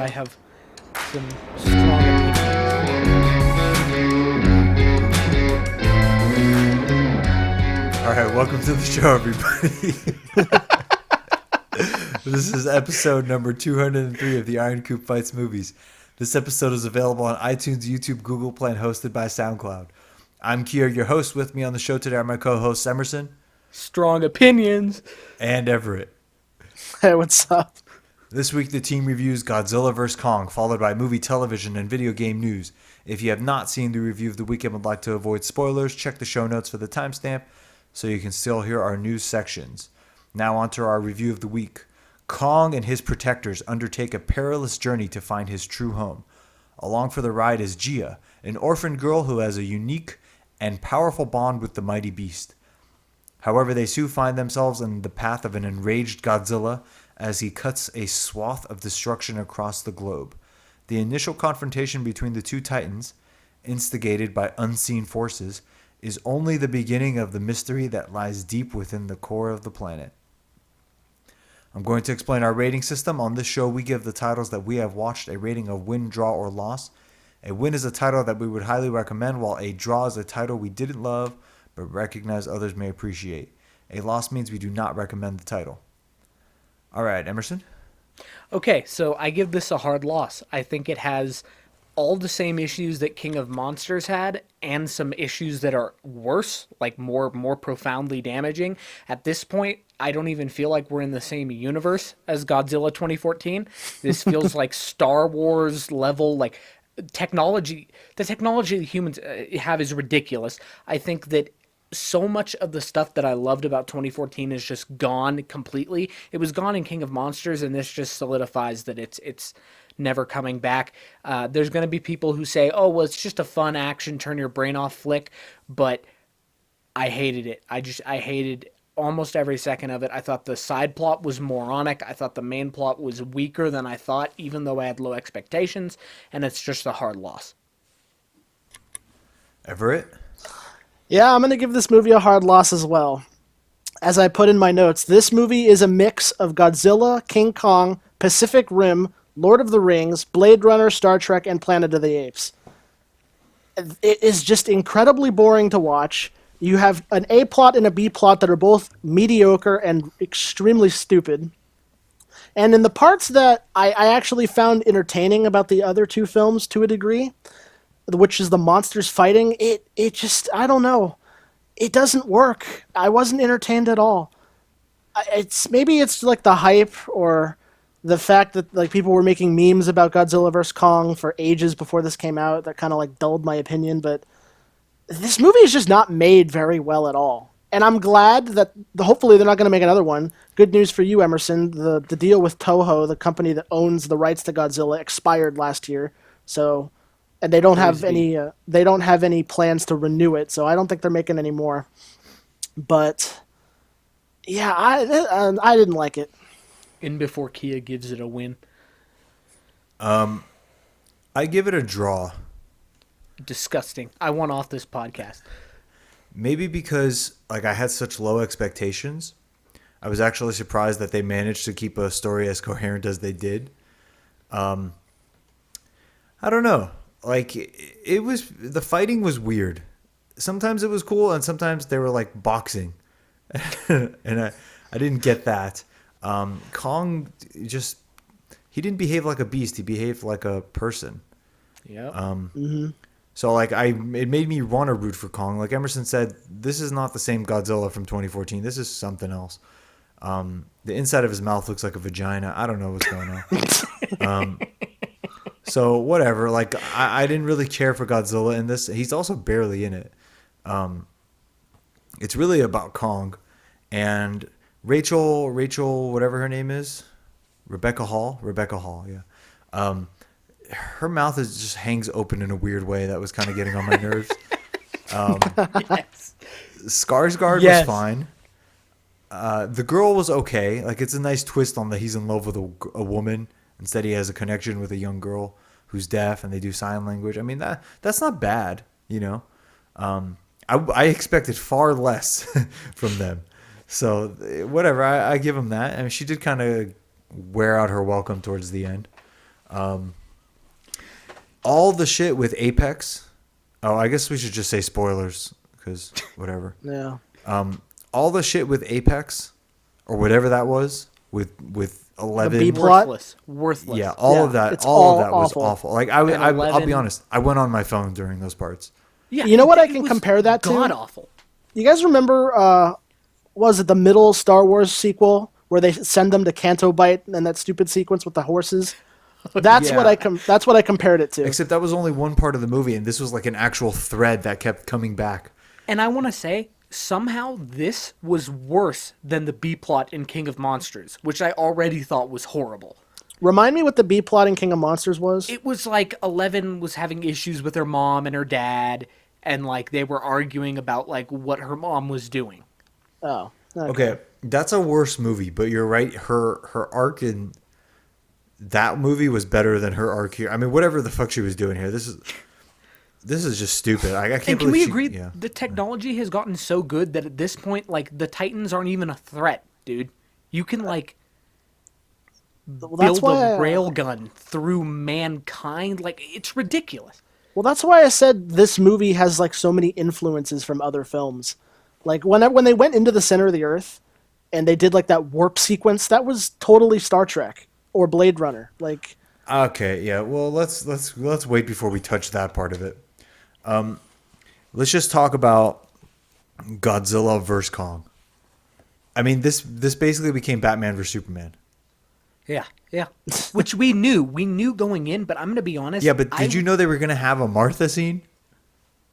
I have some strong opinions. All right, welcome to the show, everybody. This is episode number 203 of the Iron Coop Fights Movies. This episode is available on iTunes, YouTube, Google Play, and hosted by SoundCloud. I'm Kier, your host. With me on the show today are my co-hosts Emerson. Strong opinions. And Everette. Hey, what's up? This week the team reviews Godzilla vs. Kong, followed by movie, television, and video game news. If you have not seen the review of the week and would like to avoid spoilers, check the show notes for the timestamp so you can still hear our news sections. Now on to our review of the week. Kong and his protectors undertake a perilous journey to find his true home. Along for the ride is Gia, an orphan girl who has a unique and powerful bond with the mighty beast. However, they soon find themselves in the path of an enraged Godzilla as he cuts a swath of destruction across the globe. The initial confrontation between the two titans, instigated by unseen forces, is only the beginning of the mystery that lies deep within the core of the planet. I'm going to explain our rating system. On this show, we give the titles that we have watched a rating of win, draw, or loss. A win is a title that we would highly recommend, while a draw is a title we didn't love but recognize others may appreciate. A loss means we do not recommend the title. All right, Emerson? Okay, so I give this a hard loss. I think it has all the same issues that King of Monsters had and some issues that are worse, like more profoundly damaging. At this point, I don't even feel like we're in the same universe as Godzilla 2014. This feels like Star Wars level, like technology. The technology that humans have is ridiculous. I think that so much of the stuff that I loved about 2014 is just gone completely. It was gone in King of Monsters, and this just solidifies that it's never coming back. There's going to be people who say, oh, well, it's just a fun action, turn your brain off flick, but I hated it. I hated almost every second of it. I thought the side plot was moronic. I thought the main plot was weaker than I thought, even though I had low expectations, and it's just a hard loss. Everett? Yeah, I'm going to give this movie a hard loss as well. As I put in my notes, this movie is a mix of Godzilla, King Kong, Pacific Rim, Lord of the Rings, Blade Runner, Star Trek, and Planet of the Apes. It is just incredibly boring to watch. You have an A plot and a B plot that are both mediocre and extremely stupid. And in the parts that I actually found entertaining about the other two films to a degree, which is the monsters fighting, it just, I don't know. It doesn't work. I wasn't entertained at all. Maybe it's like the hype or the fact that like people were making memes about Godzilla vs. Kong for ages before this came out that kind of like dulled my opinion, but this movie is just not made very well at all. And I'm glad that hopefully they're not going to make another one. Good news for you, Emerson. The deal with Toho, the company that owns the rights to Godzilla, expired last year. So, and they don't have any plans to renew it. So I don't think they're making any more. But yeah, I didn't like it. In before Kia gives it a win. I give it a draw. Disgusting. I want off this podcast. Maybe because like I had such low expectations. I was actually surprised that they managed to keep a story as coherent as they did. I don't know. Like it was, the fighting was weird. Sometimes it was cool, and sometimes they were like boxing, and I didn't get that. Kong just, he didn't behave like a beast. He behaved like a person. Yeah. So like it made me want to root for Kong. Like Emerson said, this is not the same Godzilla from 2014. This is something else. The inside of his mouth looks like a vagina. I don't know what's going on. So whatever. Like I didn't really care for Godzilla in this. He's also barely in it. It's really about Kong and Rachel, whatever her name is, Rebecca Hall, yeah. Her mouth just hangs open in a weird way that was kind of getting on my nerves. Yes. Skarsgård was fine. The girl was okay. Like it's a nice twist on that he's in love with a woman. Instead, he has a connection with a young girl who's deaf, and they do sign language. I mean that's not bad, you know. I expected far less from them. So whatever, I give them that. I mean, she did kind of wear out her welcome towards the end. All the shit with Apex. Oh, I guess we should just say spoilers because whatever. Yeah. All the shit with Apex or whatever that was with 11. B plot? Worthless. Yeah, all of that. It's All of that awful. was awful. Like And I'll 11 be honest. I went on my phone during those parts. Yeah. You know what I it can was compare that to? God awful. You guys remember, was it the middle Star Wars sequel where they send them to Canto Bight and that stupid sequence with the horses? That's Yeah. that's what I compared it to. Except that was only one part of the movie, and this was like an actual thread that kept coming back. And I want to say, somehow this was worse than the B plot in King of Monsters, which I already thought was horrible. Remind me what the B plot in King of Monsters was. It was like 11 was having issues with her mom and her dad, and like they were arguing about like what her mom was doing. Oh. Okay, that's a worse movie, but you're right. Her arc in that movie was better than her arc here. I mean, whatever the fuck she was doing here, this is just stupid. I can't And can believe we she- agree yeah. the technology has gotten so good that at this point, like the Titans aren't even a threat, dude. You can like Well, that's build why a railgun through mankind. Like it's ridiculous. Well, that's why I said this movie has like so many influences from other films. Like when they went into the center of the Earth and they did like that warp sequence, that was totally Star Trek or Blade Runner. Like Okay, yeah. Well, let's wait before we touch that part of it. Let's just talk about Godzilla vs Kong. I mean, this basically became Batman vs Superman. Yeah, yeah. Which we knew going in. But I'm gonna be honest. Yeah, but did you know they were gonna have a Martha scene?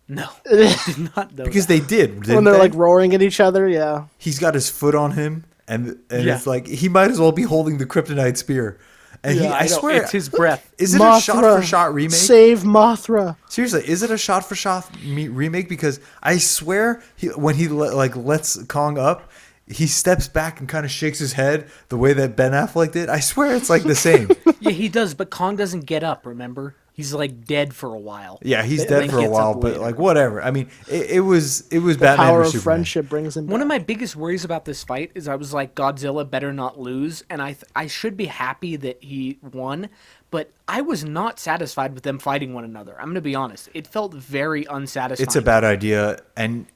No, I did not know Because that. they did. Didn't when they're they? like roaring at each other, yeah. He's got his foot on him, and Yeah. it's like he might as well be holding the kryptonite spear. And Yeah, I know, swear, it's his breath. is it a shot for shot remake? Save Mothra. Seriously, is it a shot for shot remake? Because I swear, when he lets Kong up, he steps back and kind of shakes his head the way that Ben Affleck did. I swear it's like the same. Yeah, he does, but Kong doesn't get up. Remember, he's like dead for a while. Yeah, he's And dead then for a gets while, up but later. like whatever. I mean, it was Batman Power vs of Superman. friendship brings him One of back. my biggest worries about this fight is I was like, Godzilla better not lose, and I should be happy that he won, but I was not satisfied with them fighting one another. I'm gonna be honest; it felt very unsatisfying. It's a bad idea, and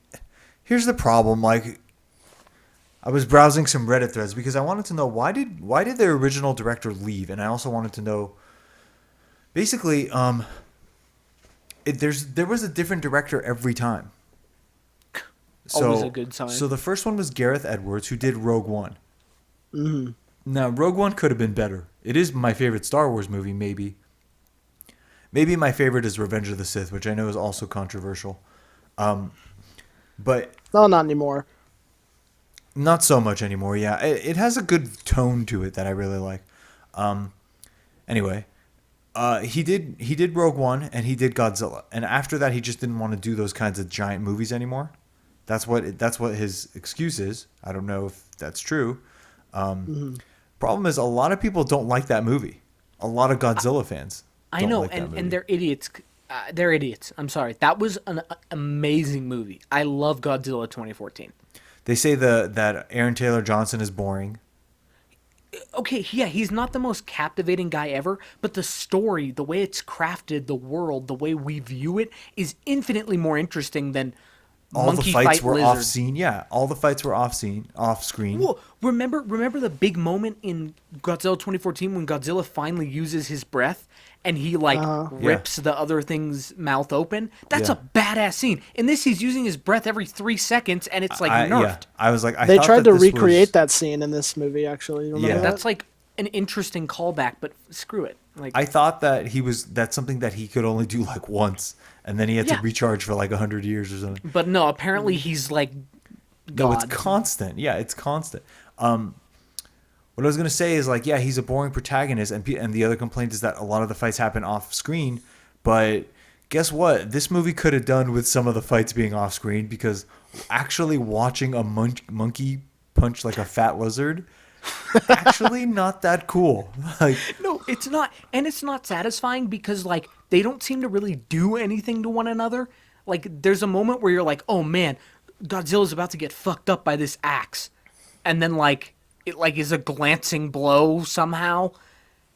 here's the problem. Like, I was browsing some Reddit threads because I wanted to know why did the original director leave, and I also wanted to know, basically, there was a different director every time. Always a good sign. So the first one was Gareth Edwards, who did Rogue One. Mm-hmm. Now, Rogue One could have been better. It is my favorite Star Wars movie, maybe. Maybe my favorite is Revenge of the Sith, which I know is also controversial. But No, not anymore. not so much anymore, yeah. It has a good tone to it that I really like. Anyway, he did Rogue One and he did Godzilla. And after that, he just didn't want to do those kinds of giant movies anymore. That's what his excuse is. I don't know if that's true. Problem is, a lot of people don't like that movie. A lot of Godzilla fans. I don't know, like that movie. and they're idiots. They're idiots. I'm sorry. That was an amazing movie. I love Godzilla 2014. They say that Aaron Taylor Johnson is boring. Okay, yeah, he's not the most captivating guy ever, but the story, the way it's crafted, the world, the way we view it, is infinitely more interesting than All monkey the fights fight were lizard. off scene. Yeah, all the fights were off screen. Whoa, remember the big moment in Godzilla 2014 when Godzilla finally uses his breath and he rips the other thing's mouth open? That's Yeah. a badass scene. In this, he's using his breath every 3 seconds and it's like Yeah, nerfed. I was like, They thought tried that to this recreate was- that scene in this movie, actually. You remember Yeah. that? That's like an interesting callback, but screw it. Like I thought that that's something that he could only do like once, and then he had Yeah. to recharge for like 100 years or something. but no, apparently he's like God. No, it's constant. Yeah, it's constant. What I was gonna say is like, yeah, he's a boring protagonist, and the other complaint is that a lot of the fights happen off screen. But guess what? This movie could have done with some of the fights being off screen, because actually watching a monkey punch like a fat lizard, actually not that cool. Like, No, it's not. And it's not satisfying because, like, they don't seem to really do anything to one another. Like, there's a moment where you're like, oh, man, Godzilla's about to get fucked up by this axe. And then, like, it, like, is a glancing blow somehow.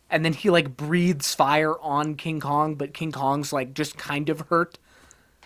and then he like breathes fire on King Kong, but King Kong's like just kind of hurt.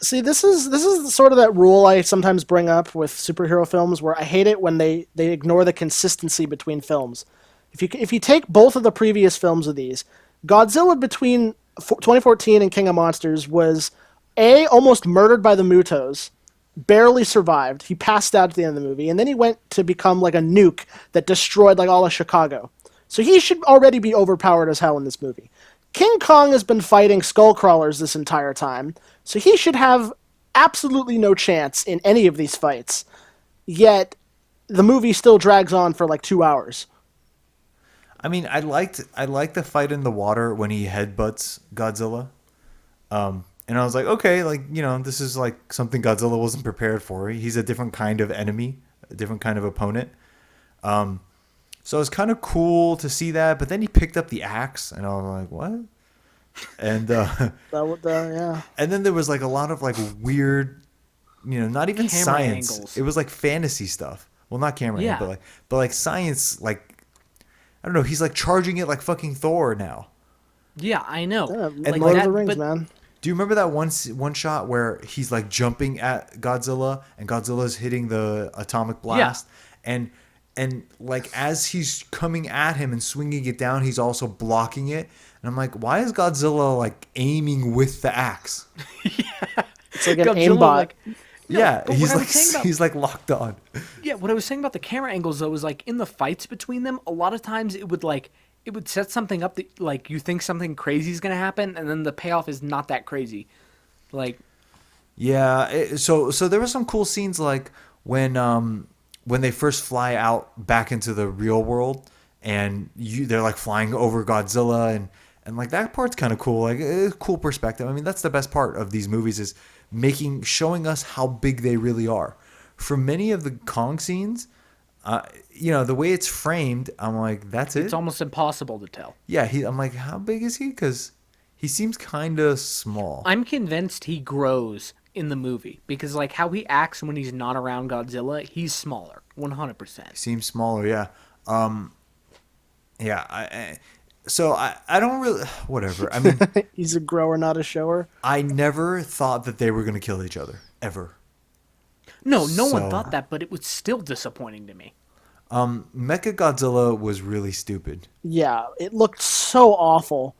See, this is sort of that rule I sometimes bring up with superhero films, where I hate it when they ignore the consistency between films. If you take both of the previous films of these, Godzilla between 2014 and King of Monsters was almost murdered by the Mutos, barely survived. He passed out at the end of the movie, and then he went to become like a nuke that destroyed like all of Chicago. So he should already be overpowered as hell in this movie. King Kong has been fighting skull crawlers this entire time, so he should have absolutely no chance in any of these fights. Yet the movie still drags on for like 2 hours. I mean, I liked the fight in the water when he headbutts Godzilla. And I was like, okay, like, you know, this is like something Godzilla wasn't prepared for. He's a different kind of enemy, a different kind of opponent. So it was kind of cool to see that. But then he picked up the axe, and I was like, what? And Yeah. and then there was like a lot of like weird, you know, not even Camera science. angles. It was like fantasy stuff. Well, not camera, Yeah. but like science. Like, I don't know. He's like charging it like fucking Thor now. Yeah, I know. Yeah, Like Lord that, of the Rings, but man. Do you remember that one shot where he's like jumping at Godzilla and Godzilla's hitting the atomic blast, and like as he's coming at him and swinging it down, he's also blocking it. And I'm like, why is Godzilla like aiming with the axe? It's like an Godzilla, aimbot. like, Yeah, but he's what I like was saying about- he's like locked on. Yeah, what I was saying about the camera angles though was like in the fights between them, a lot of times it would set something up that like you think something crazy is gonna happen, and then the payoff is not that crazy. Like, Yeah, so there were some cool scenes like when they first fly out back into the real world and they're like flying over Godzilla and like that part's kind of cool. Like it's cool perspective. I mean, that's the best part of these movies is showing us how big they really are. For many of the Kong scenes, you know, the way it's framed, I'm like, that's it. it's almost impossible to tell. Yeah, I'm like, how big is he? Because he seems kind of small. I'm convinced he grows in the movie because like how he acts when he's not around Godzilla, he's smaller, 100%. Seems smaller, yeah. So I don't really whatever. I mean, He's a grower, not a shower. I never thought that they were gonna kill each other ever. No one So- thought that, but it was still disappointing to me. Mecha Godzilla was really stupid. Yeah, it looked so awful.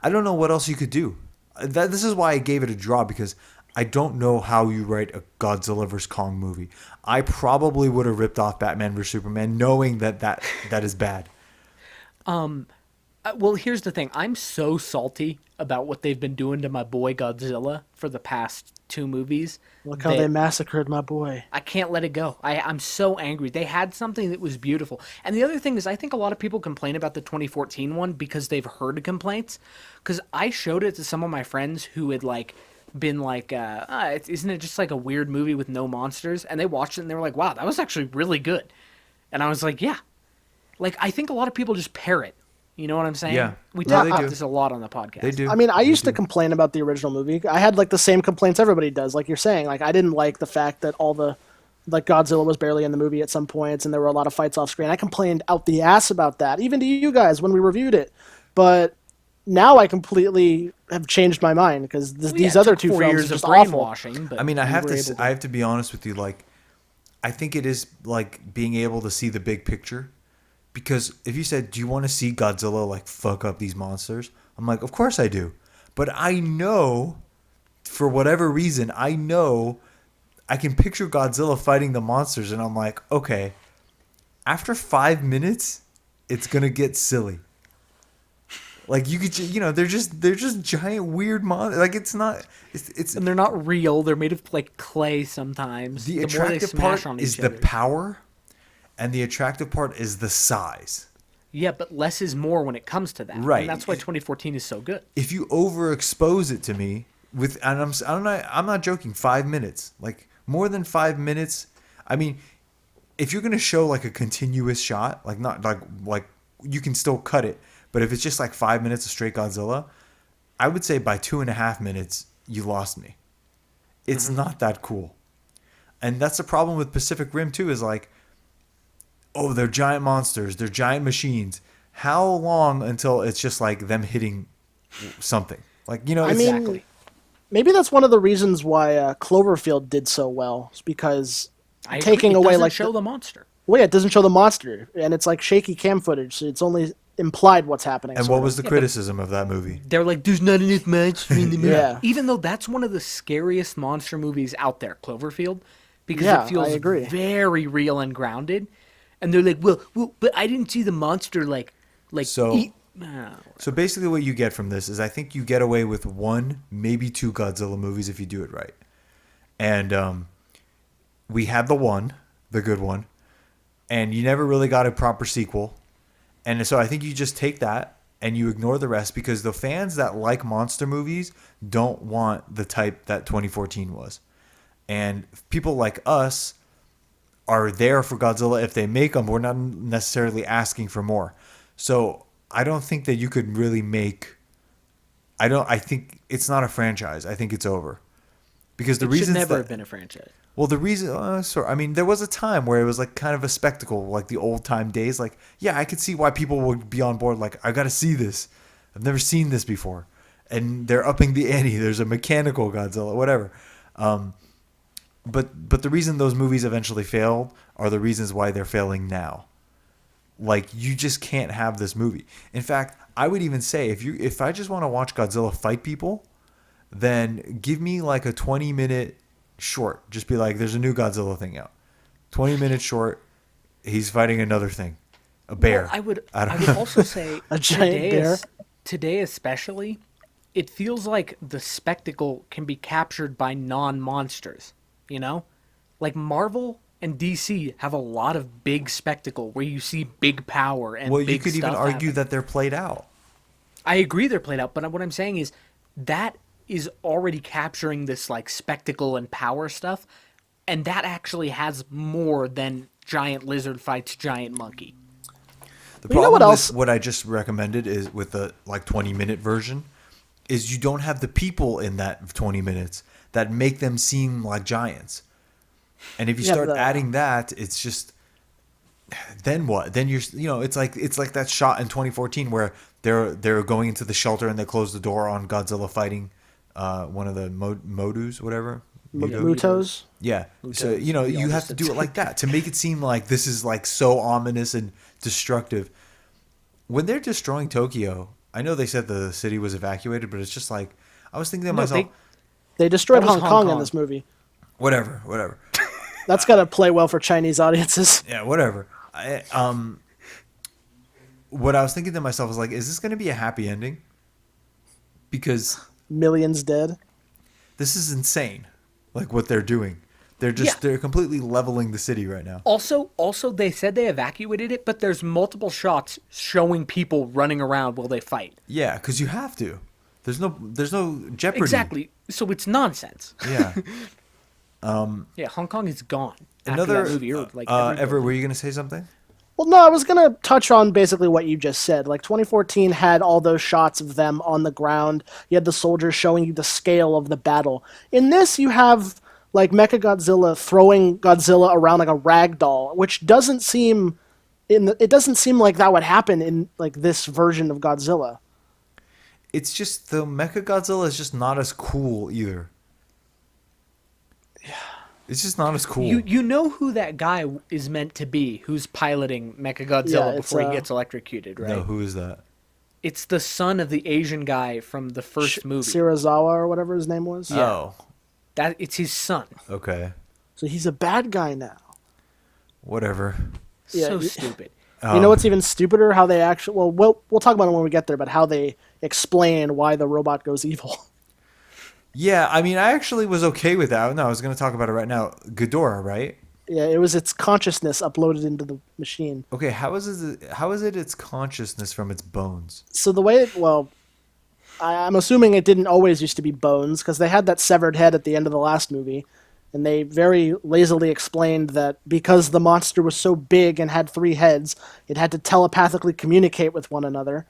I don't know what else you could do. This is why I gave it a draw because I don't know how you write a Godzilla vs Kong movie. I probably would have ripped off Batman vs Superman, knowing that is bad. Well, here's the thing. I'm so salty about what they've been doing to my boy Godzilla for the past 2 movies. Look how that they massacred my boy. I can't let it go. I'm so angry. They had something that was beautiful. And the other thing is I think a lot of people complain about the 2014 one because they've heard complaints. Because I showed it to some of my friends who had like been like, isn't it just like a weird movie with no monsters? And they watched it and they were like, wow, that was actually really good. And I was like, yeah. Like, I think a lot of people just parrot. You know what I'm saying? Yeah. We Yeah, talk they about do. this a lot on the podcast. They do. I mean, I used to complain about the original movie. I had like the same complaints everybody does, like you're saying. Like I didn't like the fact that like Godzilla was barely in the movie at some points, and there were a lot of fights off screen. I complained out the ass about that, even to you guys when we reviewed it. But now I completely have changed my mind because Well, these it other took 2 4 films years are just of awful. brainwashing. But I mean, I we have were able I have to be honest with you. Like, I think it is like being able to see the big picture. Because if you said, do you want to see Godzilla like fuck up these monsters? I'm like, of course I do. But I know, for whatever reason, I can picture Godzilla fighting the monsters, and I'm like, okay, after 5 minutes, it's gonna get silly. Like you could, they're just giant weird monsters. Like it's not, it's And they're not real. They're made of like clay sometimes. the more they attractive smash part on is each the other. power, and the attractive part is the size. Yeah, but less is more when it comes to that. Right. And that's why 2014 is so good. If you overexpose it to me and I'm not joking, 5 minutes, like more than 5 minutes. I mean, if you're gonna show like a continuous shot, like not like you can still cut it, but if it's just like 5 minutes of straight Godzilla, I would say by 2.5 minutes you lost me. It's not that cool, and that's the problem with Pacific Rim too. Is like, oh, they're giant monsters, they're giant machines. how long until it's just like them hitting something? Like, you know, I it's, mean, Exactly. maybe that's one of the reasons why Cloverfield did so well. It's because I agree. taking It away doesn't like show the monster. well, yeah, it doesn't show the monster, and it's like shaky cam footage, so it's only implied what's happening. and sort what was of. the criticism of that movie? They're like, there's not enough monster in the movie. Yeah. Even though that's one of the scariest monster movies out there, Cloverfield, because Yeah, it feels I agree. very real and grounded. And they're like, well, but I didn't see the monster like So- eat. Oh. So basically, what you get from this is I think you get away with one, maybe two Godzilla movies if you do it right. And we had the one, the good one, and you never really got a proper sequel. And so I think you just take that and you ignore the rest because the fans that like monster movies don't want the type that 2014 was. And people like us are there for Godzilla if they make them. We're not necessarily asking for more. So I don't think that you could really make. I think it's not a franchise. I think it's over. Because the It should reasons never that, have been a franchise. well, the reason, I mean, there was a time where it was like kind of a spectacle, like the old time days. Like, yeah, I could see why people would be on board. Like, I got to see this. I've never seen this before, and they're upping the ante. There's a mechanical Godzilla, whatever. But the reason those movies eventually failed are the reasons why they're failing now. Like, you just can't have this movie. In fact, I would even say if I just want to watch Godzilla fight people, then give me like a 20-minute short. Just be like, there's a new Godzilla thing out. 20-minute short. He's fighting another thing, a bear. Well, I would know. also say A giant bear? Today especially, it feels like the spectacle can be captured by non-monsters, you know? Like Marvel and DC have a lot of big spectacle where you see big power and Well, big you could even stuff argue happen. that they're played out. I agree they're played out, but what I'm saying is that is already capturing this like spectacle and power stuff, and that actually has more than giant lizard fights giant monkey. The You know problem what else? with what I just recommended is with the like 20-minute version is you don't have the people in that 20 minutes that make them seem like giants. And if you Yeah, start the- adding that, it's just then what? Then it's like that shot in 2014 where they're going into the shelter and they close the door on Godzilla fighting one of the Modus, whatever. Mutos. Yeah. So, Mutos, you the have to do it like that to make it seem like this is like so ominous and destructive. When they're destroying Tokyo, I know they said the city was evacuated, but it's just like, I was thinking to No, myself, They destroyed That was Hong Hong Kong in Kong. this movie. whatever. That's got to play well for Chinese audiences. Yeah, whatever. What I was thinking to myself was like, is this going to be a happy ending? Because Millions dead. this is insane, like what they're doing. They're they're completely leveling the city right now. Also, they said they evacuated it, but there's multiple shots showing people running around while they fight. Yeah, because you have to. There's no jeopardy. Exactly. So it's nonsense. Yeah. Yeah, Hong Kong is gone after Another that movie. Or, like, every Everett, building. were you going to say something? Well, no, I was going to touch on basically what you just said. Like, 2014 had all those shots of them on the ground. You had the soldiers showing you the scale of the battle. In this, you have, like, Mecha Godzilla throwing Godzilla around like a rag doll, which doesn't seem... it doesn't seem like that would happen in, like, this version of Godzilla. It's just the Mecha Godzilla is just not as cool either. Yeah. It's just not as cool. You know who that guy is meant to be who's piloting Mecha Godzilla Yeah, it's, before he gets electrocuted, right? No, who is that? It's the son of the Asian guy from the first movie. Shirazawa or whatever his name was. Yeah. Oh, It's his son. okay. So he's a bad guy now. Whatever. Yeah, So you- stupid. You know what's even stupider? How they actually... Well, we'll talk about it when we get there, but how they explain why the robot goes evil. Yeah, I mean, I actually was okay with that. No, I was going to talk about it right now. Ghidorah, right? Yeah, it was its consciousness uploaded into the machine. Okay, how is it its consciousness from its bones? So the way it... Well, I'm assuming it didn't always used to be bones, because they had that severed head at the end of the last movie, and they very lazily explained that because the monster was so big and had 3 heads, it had to telepathically communicate with one another,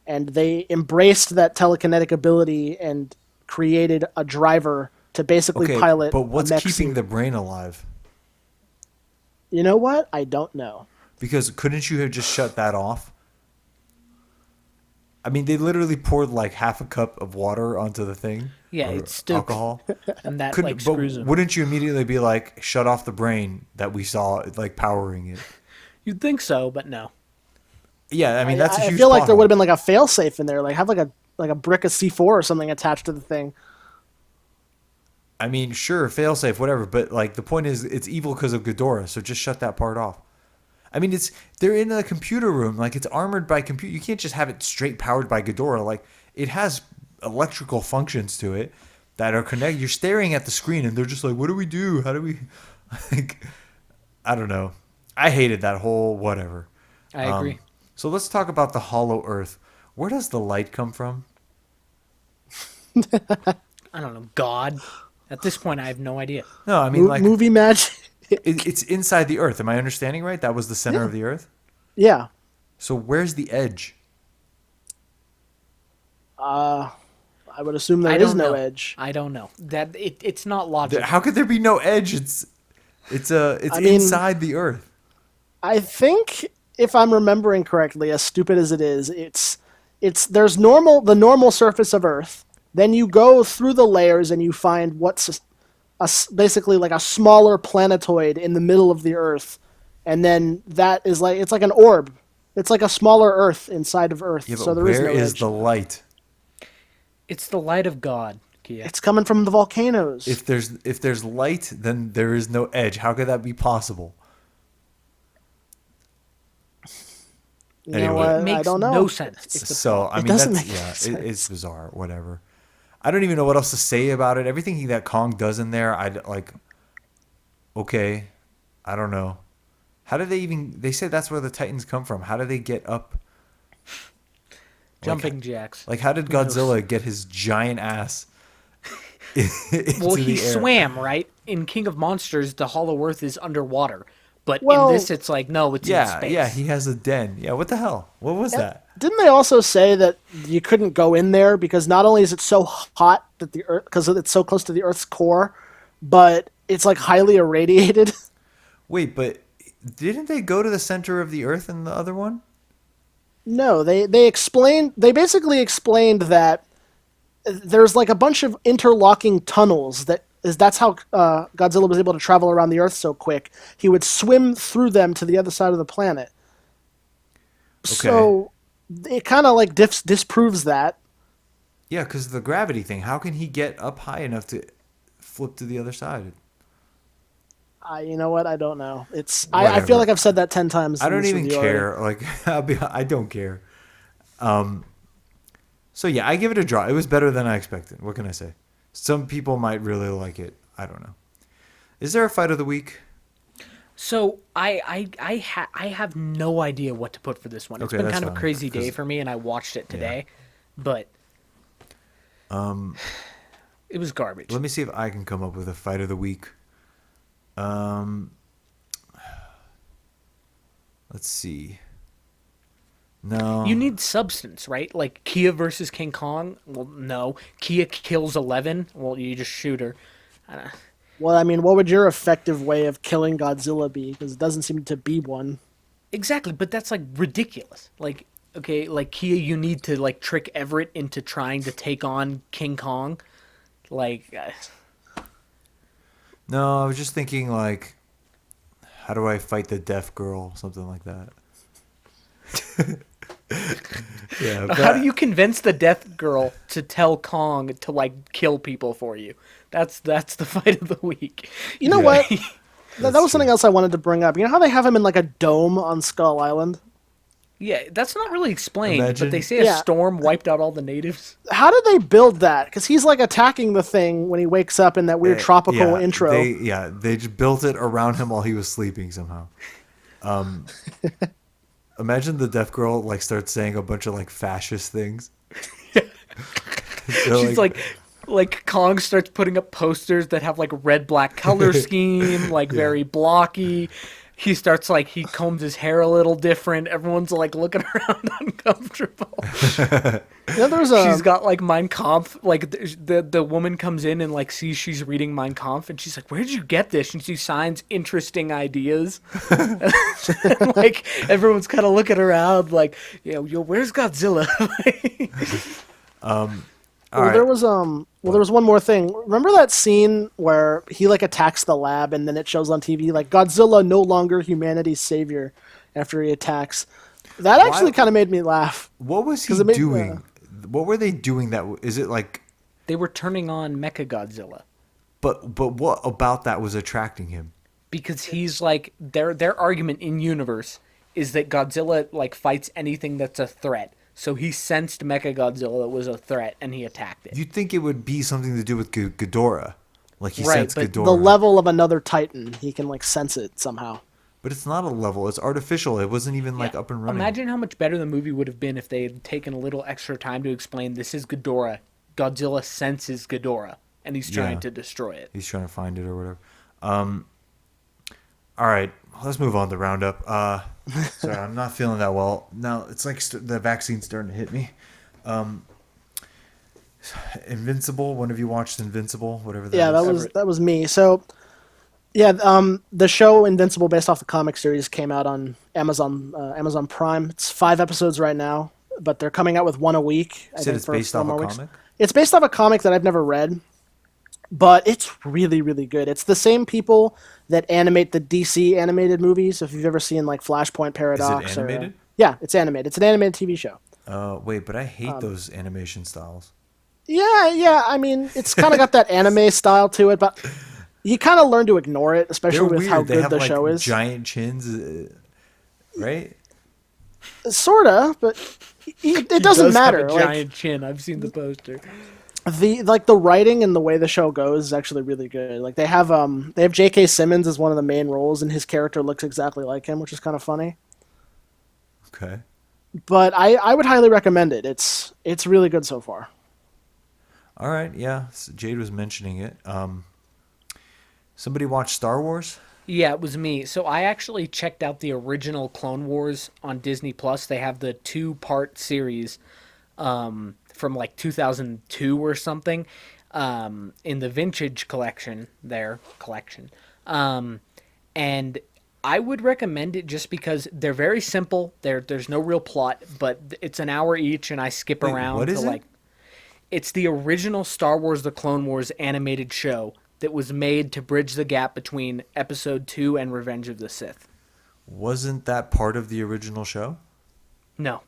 and they embraced that telekinetic ability and created a driver to basically Okay, pilot but a what's mech keeping suit. the brain alive? You know what? I don't know. Because couldn't you have just shut that off? I mean, they literally poured like half a cup of water onto the thing. Yeah, or it's still alcohol. and that Couldn't, like screws but him. wouldn't you immediately be like, shut off the brain that we saw like powering it? You'd think so, but no. Yeah, I mean that's a I huge feel like plot there would hole. have been like a failsafe in there, like have like a brick of C4 or something attached to the thing. I mean, sure, failsafe, whatever, but like the point is, it's evil because of Ghidorah, so just shut that part off. I mean, they're in a computer room, like it's armored by computer. You can't just have it straight powered by Ghidorah. Like it has electrical functions to it that are connected. You're staring at the screen, and they're just like, "What do we do? How do we?" Like, I don't know. I hated that whole whatever. I agree. So let's talk about the Hollow Earth. Where does the light come from? I don't know. God. At this point, I have no idea. No, I mean like Movie magic. it's inside the Earth. Am I understanding right? That was the center of the Earth. Yeah. So where's the edge? I would assume I there don't is no know. edge. I don't know. It's not logical. How could there be no edge? It's I mean- inside the Earth. I think if I'm remembering correctly, as stupid as it is, there's the normal surface of Earth. Then you go through the layers and you find what's basically like a smaller planetoid in the middle of the Earth, and then that is like it's like an orb. It's like a smaller Earth inside of Earth. Yeah, but so there is where no is edge. the light? It's the light of God, Kia. It's coming from the volcanoes. If there's light, then there is no edge. How could that be possible? You know anyway. what? It makes I don't know. no sense. It's the So I It mean, doesn't that's make yeah, sense. it's bizarre. Whatever. I don't even know what else to say about it. Everything that Kong does in there, I'd like. Okay, I don't know. How do they even? They say that's where the Titans come from. How do they get up? jumping jacks. Like, how did Godzilla get his giant ass? Into Well, he the air? swam, right? In King of Monsters, the Hollow Earth is underwater. But Well- in this, it's like, no, it's in Yeah, space. yeah, he has a den. Yeah, what the hell? What was that? Didn't they also say that you couldn't go in there because not only is it so hot that the Earth, because it's so close to the Earth's core, but it's like highly irradiated? Wait, but didn't they go to the center of the Earth in the other one? No, they basically explained that there's like a bunch of interlocking tunnels that's how Godzilla was able to travel around the Earth so quick. He would swim through them to the other side of the planet. So it kind of like disproves that. Yeah, because the gravity thing. How can he get up high enough to flip to the other side? You know what? I don't know. I Whatever. feel like I've said that 10 times. I in don't this even review already. care. Like, I don't care. So yeah, I give it a draw. It was better than I expected. What can I say? Some people might really like it. I don't know. Is there a fight of the week? So I have no idea what to put for this one. It's Okay, been that's kind of a fine, crazy day 'cause- for me, and I watched it today, but it was garbage. Let me see if I can come up with a fight of the week. Let's see. No. You need substance, right? Like Kia versus King Kong. Well, no. Kia kills 11. Well, you just shoot her. Well, I mean, what would your effective way of killing Godzilla be? Because it doesn't seem to be one. Exactly, but that's like ridiculous. Like, okay, like Kia, you need to like trick Everett into trying to take on King Kong. Like, No, I was just thinking like, how do I fight the deaf girl? Something like that. Yeah. how do you convince the deaf girl to tell Kong to like kill people for you? That's the fight of the week. You know Yeah. what? That was true. something else I wanted to bring up. You know how they have him in like a dome on Skull Island? Yeah, that's not really explained, Imagine- but they say a Yeah. storm wiped out all the natives. How did they build that? Because he's like attacking the thing when he wakes up in that weird tropical intro. They just built it around him while he was sleeping somehow. Imagine the deaf girl like starts saying a bunch of like fascist things. She's like Kong starts putting up posters that have like red black color scheme, like very blocky. he starts like he combs his hair a little different. Everyone's like looking around uncomfortable. There's She's got like Mein Kampf. Like the woman comes in and like sees she's reading Mein Kampf, and she's like, "Where did you get this?" And she signs interesting ideas. And, like everyone's kind of looking around, like, yo, where's Godzilla? All right. there was one more thing. Remember that scene where he like attacks the lab and then it shows on TV like Godzilla no longer humanity's savior after he attacks. That actually kind of made me laugh. What was he doing? What were they doing? Is it like They were turning on Mecha Godzilla. But what about that was attracting him? Because he's like their argument in universe is that Godzilla like fights anything that's a threat. So he sensed Mecha Godzilla was a threat and he attacked it. You'd think it would be something to do with Ghidorah. Like he Right, sensed but Ghidorah. The level of another Titan, he can like sense it somehow. But it's not a level. It's artificial. It wasn't even like up and running. Imagine how much better the movie would have been if they had taken a little extra time to explain this is Ghidorah. Godzilla senses Ghidorah and he's trying to destroy it. He's trying to find it or whatever. All right, let's move on to Roundup. Sorry, I'm not feeling that well. Now, it's like the vaccine's starting to hit me. Invincible, one of you watched Invincible? Whatever that is. That was me. So, yeah, the show Invincible, based off the comic series, came out on Amazon Prime. It's 5 episodes right now, but they're coming out with one a week. You said it's based off a comic? It's based off a comic that I've never read, but it's really, really good. It's the same people that animate the DC animated movies. If you've ever seen like Flashpoint Paradox. Is it animated? Yeah, it's animated. It's an animated TV show. Wait, but I hate those animation styles. Yeah. I mean, it's kind of got that anime style to it, but you kind of learn to ignore it, especially with how good the show is. Giant chins, right? Sorta, but it doesn't matter. Have a giant chin. I've seen the poster. The writing and the way the show goes is actually really good. Like they have J.K. Simmons as one of the main roles, and his character looks exactly like him, which is kind of funny. Okay. But I would highly recommend it. It's really good so far. All right, yeah. Jade was mentioning it. Somebody watched Star Wars? Yeah, it was me. So I actually checked out the original Clone Wars on Disney Plus. They have the 2-part series from like 2002 or something in the Vintage collection. And I would recommend it just because they're very simple. There's no real plot, but it's an hour each, and I skip around. What is it? It's the original Star Wars: The Clone Wars animated show that was made to bridge the gap between Episode 2 and Revenge of the Sith. Wasn't that part of the original show? No.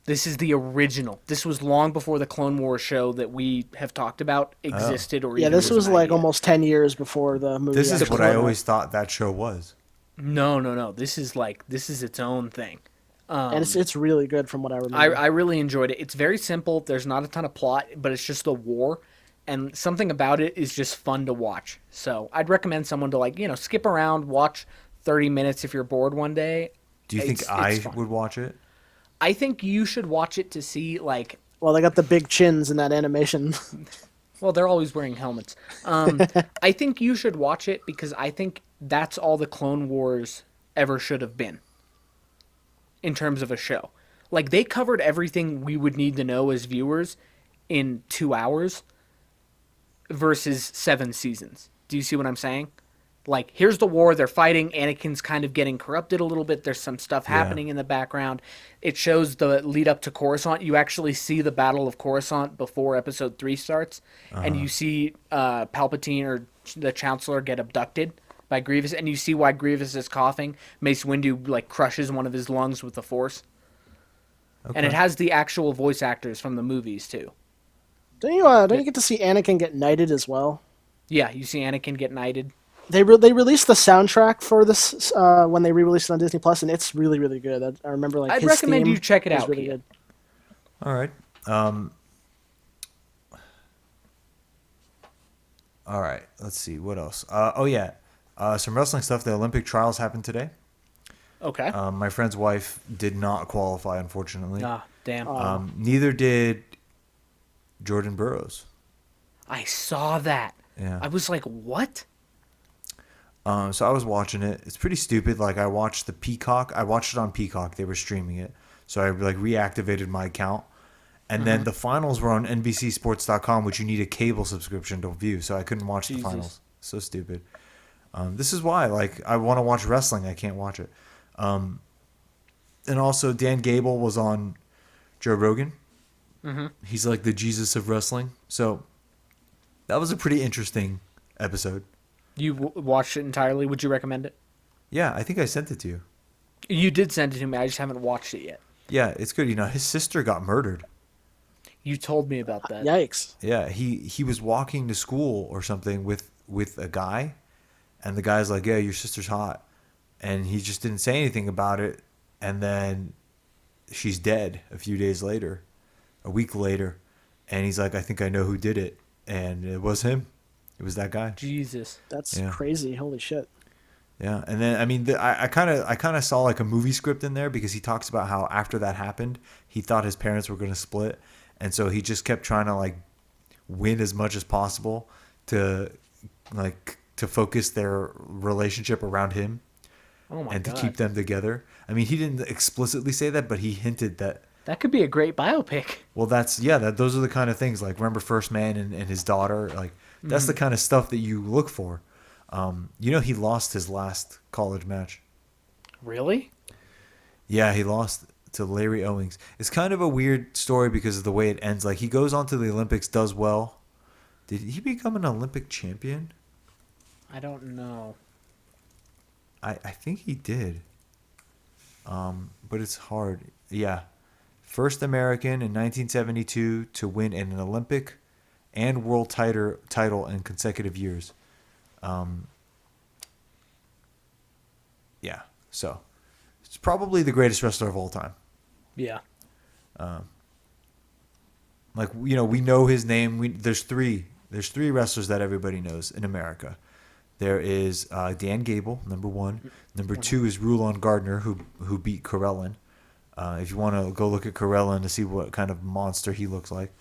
This is the original. This was long before the Clone Wars show that we have talked about existed or even this was like idea. almost 10 years before the movie. This is what I always thought that show was. No. This is its own thing. And it's really good from what I remember. I really enjoyed it. It's very simple. There's not a ton of plot, but it's just the war. And something about it is just fun to watch. So I'd recommend someone to skip around, watch 30 minutes if you're bored one day. Do you think I would watch it? I think you should watch it to see well, they got the big chins in that animation. Well, they're always wearing helmets. I think you should watch it because I think that's all the Clone Wars ever should have been in terms of a show. Like, they covered everything we would need to know as viewers in 2 hours versus 7 seasons. Do you see what I'm saying? Like, here's the war, they're fighting, Anakin's kind of getting corrupted a little bit, there's some stuff happening in the background. It shows the lead up to Coruscant. You actually see the Battle of Coruscant before Episode 3 starts, and you see Palpatine or the Chancellor get abducted by Grievous, and you see why Grievous is coughing. Mace Windu, crushes one of his lungs with the Force. Okay. And it has the actual voice actors from the movies, too. Don't you get to see Anakin get knighted as well? Yeah, you see Anakin get knighted. They released the soundtrack for this when they re-released it on Disney Plus, and it's really, really good. I remember I'd recommend you check it out. Really good. All right. All right. Let's see what else. Some wrestling stuff. The Olympic trials happened today. Okay. My friend's wife did not qualify, unfortunately. Ah, damn. Neither did Jordan Burroughs. I saw that. Yeah. I was like, what? So I was watching it. It's pretty stupid. Like I watched the Peacock. I watched it on Peacock. They were streaming it. So I like reactivated my account. And then the finals were on NBCSports.com, which you need a cable subscription to view. So I couldn't watch the Jesus. finals. So stupid. This is why, like, I want to watch wrestling. I can't watch it. And also, Dan Gable was on Joe Rogan. He's like the Jesus of wrestling. So that was a pretty interesting episode. You watched it entirely. Would you recommend it? Yeah, I think I sent it to you. You did send it to me. I just haven't watched it yet. Yeah, it's good. You know, his sister got murdered. You told me about that. Yikes. Yeah, he was walking to school or something with a guy, and the guy's like, "Yeah, your sister's hot," and he just didn't say anything about it, and then she's dead a few days later, a week later, and he's like, "I think I know who did it," and it was him. It was that guy. Jesus. That's Yeah. crazy. Holy shit. Yeah, and then I mean, I kind of saw like a movie script in there because he talks about how after that happened, he thought his parents were going to split, and so he just kept trying to like win as much as possible to focus their relationship around him Oh my and God. to keep them together. I mean, he didn't explicitly say that, but he hinted that. That could be a great biopic. Well, those are the kind of things like remember First Man and his daughter, like that's the kind of stuff that you look for. You know, he lost his last college match. Really? Yeah, he lost to Larry Owings. It's kind of a weird story because of the way it ends. Like he goes on to the Olympics, does well. Did he become an Olympic champion? I don't know. I think he did. But it's hard. Yeah. First American in 1972 to win an Olympic and world title in consecutive years. Yeah. So it's probably the greatest wrestler of all time. Yeah. Like, you know, we know his name. There's three wrestlers that everybody knows in America. There is Dan Gable, number one. Number two is Rulon Gardner, who beat Karelin. If you want to go look at Karelin to see what kind of monster he looks like,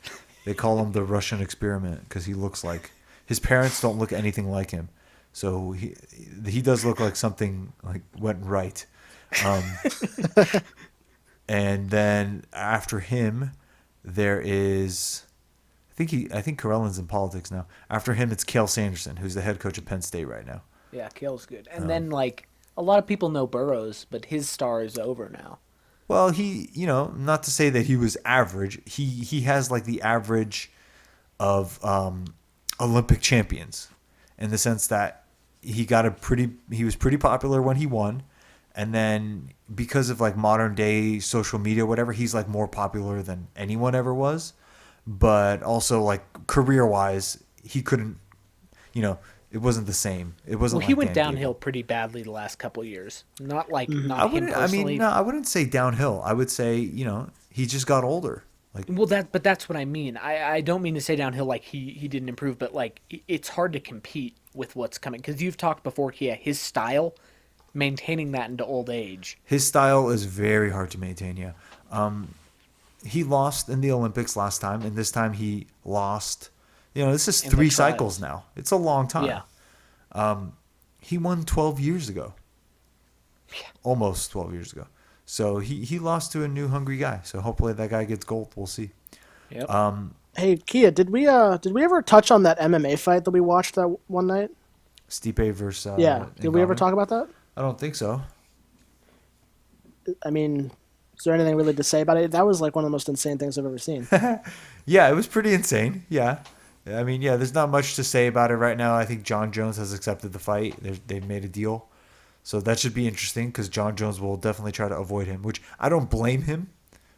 they call him the Russian experiment because he looks like his parents don't look anything like him. So he does look like something like went right. And then after him, there is, I think Karelin's in politics now. After him, it's Cale Sanderson, who's the head coach of Penn State right now. Yeah, Kale's good. And then, like, a lot of people know Burroughs, but his star is over now. Well, he, you know, not to say that he was average. He has like the average of Olympic champions, in the sense that he was pretty popular when he won, and then because of like modern day social media, whatever, he's like more popular than anyone ever was. But also like career wise, he couldn't, you know, it wasn't the same. It wasn't. Well, he like went Dan downhill Gable. pretty badly the last couple of years. Not like I not him wouldn't. I personally. mean, no, I wouldn't say downhill. I would say, you know, he just got older. Like, Well, but that's what I mean. I don't mean to say downhill like he didn't improve, but like it's hard to compete with what's coming because you've talked before, Kia. His style, maintaining that into old age. his style is very hard to maintain. Yeah, he lost in the Olympics last time, and this time he lost. You know, this is In the 3 trials. cycles now. It's a long time. Yeah. He won 12 years ago. Almost 12 years ago. So he lost to a new hungry guy. So hopefully that guy gets gold. We'll see. Yep. Hey, Kia, did we ever touch on that MMA fight that we watched that one night? Stipe versus. Yeah. Did we ever Ngannou? talk about that? I don't think so. I mean, is there anything really to say about it? That was like one of the most insane things I've ever seen. Yeah, it was pretty insane. Yeah. I mean, yeah, there's not much to say about it right now. I think John Jones has accepted the fight. They've made a deal. So that should be interesting because John Jones will definitely try to avoid him, which I don't blame him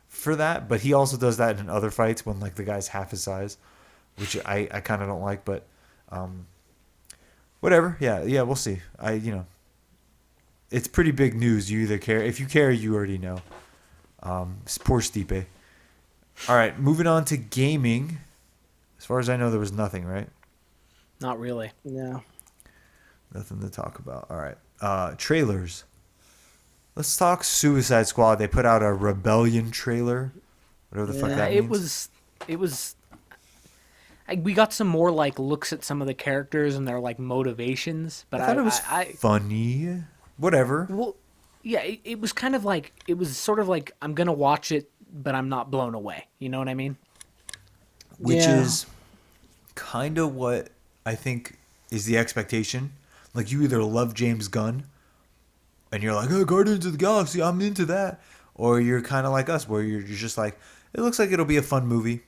for that. But he also does that in other fights when like the guy's half his size, which I kind of don't like. But whatever. Yeah, we'll see. It's pretty big news. You either care. If you care, you already know. Poor Stipe. All right, moving on to gaming. As far as I know, there was nothing, right? Not really. Yeah. Nothing to talk about. All right. Trailers. Let's talk Suicide Squad. They put out a Rebellion trailer. Whatever the fuck Yeah, that it means. was. We got some more like looks at some of the characters and their like motivations, but I thought it was funny. Whatever. well, yeah, it was kind of like it was sort of like I'm gonna watch it, but I'm not blown away. You know what I mean? Which Yeah. is kind of what I think is the expectation. Like, you either love James Gunn and you're like, oh, Guardians of the Galaxy, I'm into that. Or you're kind of like us, where you're just like, it looks like it'll be a fun movie.